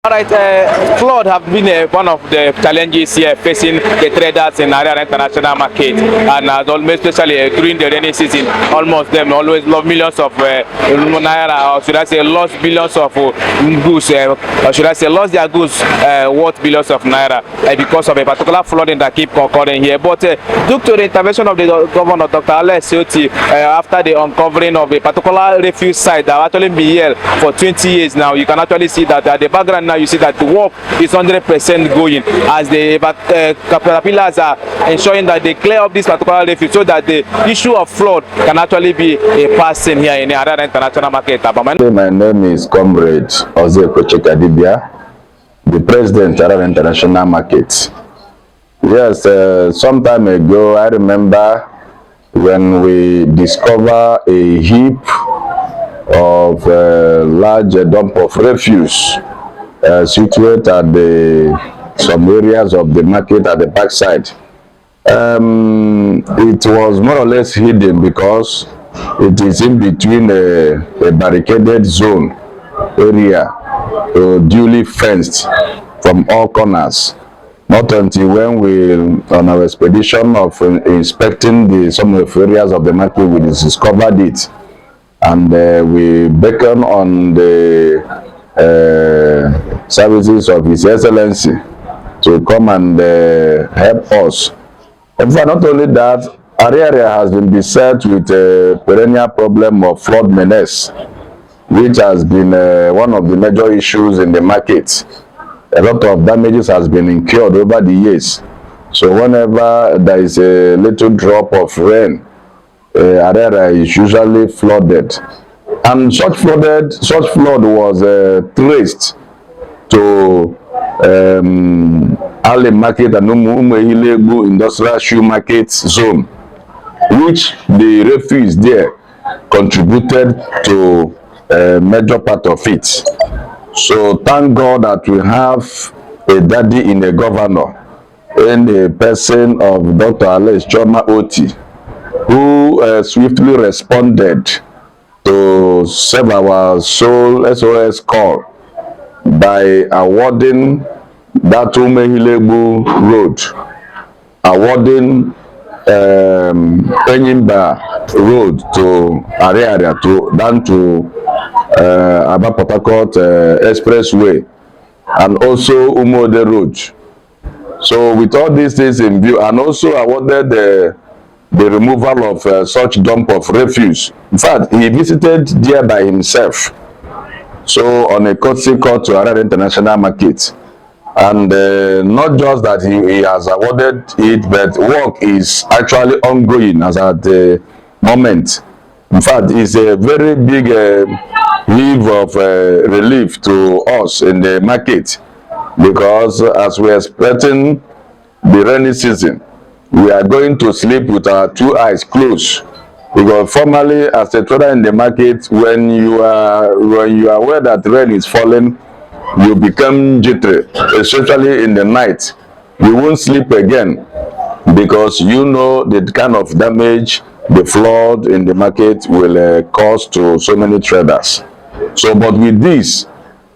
All right, flood have been one of the challenges here facing the traders in Ariaria international market, and especially during the rainy season, almost them always lost millions of naira, or should I say, lost billions of goods, or should I say, lost their goods worth billions of naira because of a particular flooding that keep occurring here. But due to the intervention of the governor, Dr. Alex Oti, after the uncovering of a particular refuge site that actually been here for 20 years now, you can actually see that at the background now you see that the work is 100% going as the caterpillars are ensuring that they clear up this particular refuge so that the issue of flood can actually be a passing here in the Ariaria international market. My name is Comrade Abia, the president of Ariaria international market. Yes, some time ago I remember when we discovered a heap of large dump of refuse situated at some areas of the market at the backside. It was more or less hidden because it is in between a barricaded zone area, duly fenced from all corners. Not until when we, on our expedition of inspecting some of the areas of the market, we discovered it, and we beckoned on the services of His Excellency to come and help us. In fact, not only that, Ariaria has been beset with a perennial problem of flood menace, which has been one of the major issues in the market. A lot of damages has been incurred over the years. So whenever there is a little drop of rain, Ariaria is usually flooded. And such flood was traced to Ali Market and Umehilegu Industrial Shoe Market Zone, which the refuse there contributed to a major part of it. So thank God that we have a daddy in the governor, in the person of Dr. Alex Oti, who swiftly responded to serve our sole SOS call by awarding that Umehilegu Road, awarding Enyimba Road to Ariaria, down to Abia Port Harcourt Expressway, and also Umode Road. So with all these things in view, and also awarded the removal of such dump of refuse. In fact, he visited there by himself, so on a courtesy call to Ariaria international market. And not just that he has awarded it, but work is actually ongoing as at the moment. In fact, it's a very big heave of relief to us in the market, because as we are expecting the rainy season, we are going to sleep with our two eyes closed. Because formerly, as a trader in the market, when you are aware that rain is falling, you become jittery, especially in the night. You won't sleep again because you know the kind of damage the flood in the market will cause to so many traders. So, but with this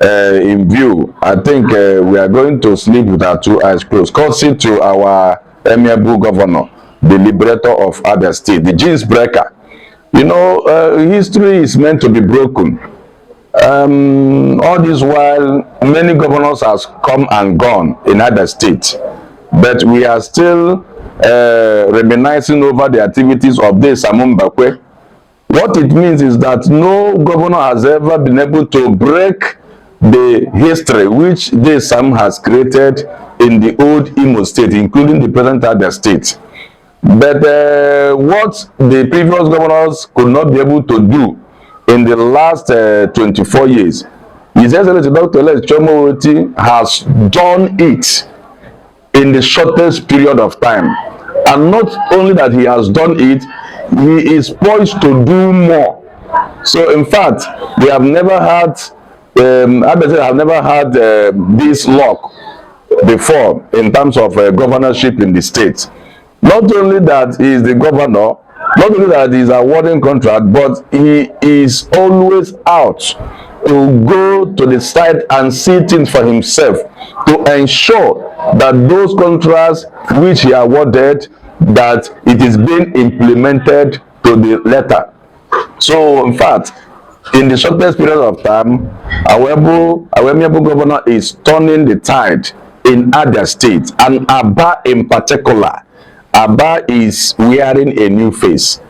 in view, I think we are going to sleep with our two eyes closed. Courtesy to our amiable governor, the liberator of Abia State, the jeans breaker. You know, history is meant to be broken. All this while, many governors has come and gone in Abia State, but we are still reminiscing over the activities of the Samum Bakwe. What it means is that no governor has ever been able to break the history which the Sam has created in the old Imo State, including the present Abia State. But what the previous governors could not be able to do in the last 24 years, His Excellency Dr. Alex Oti has done it in the shortest period of time. And not only that he has done it, he is poised to do more. So in fact, we have never had, I have never had this luck before in terms of governorship in the state. Not only that he is the governor, not only that he is awarding contract, but he is always out to go to the site and see things for himself, to ensure that those contracts which he awarded, that it is being implemented to the letter. So in fact, in the shortest period of time, our amiable governor is turning the tide in Abia State, and Abia in particular. Abia is wearing a new face.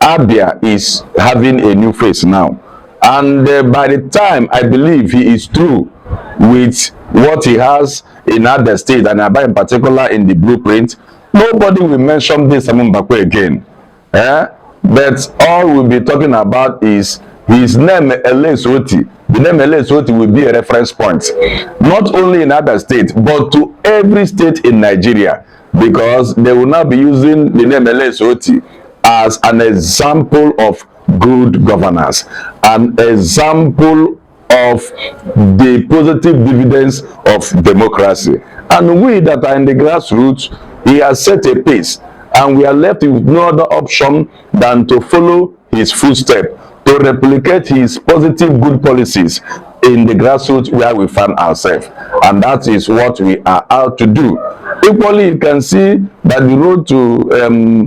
Abia is having a new face now. And by the time I believe he is through with what he has in Abia State, and Abia in particular in the blueprint, nobody will mention this Simon Bakwe again. But all we'll be talking about is his name, Elesoti. The name Elesoti will be a reference point, not only in Abia State, but to every state in Nigeria, because they will now be using the name Elesoti as an example of good governance, an example of the positive dividends of democracy. And we that are in the grassroots, he has set a pace, and we are left with no other option than to follow his footsteps, to replicate his positive good policies in the grassroots where we find ourselves. And that is what we are out to do. Equally, you can see that the road to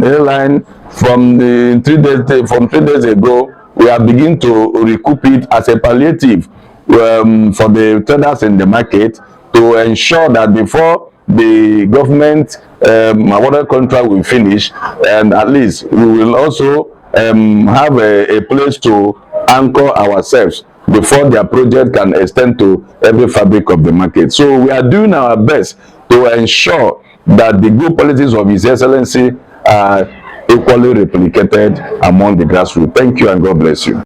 airline from 3 days ago, we are beginning to recoup it as a palliative for the traders in the market, to ensure that before the government awarded contract will finish, and at least we will also have a place to anchor ourselves before their project can extend to every fabric of the market. So we are doing our best to ensure that the good policies of His Excellency are equally replicated among the grassroots. Thank you, and God bless you.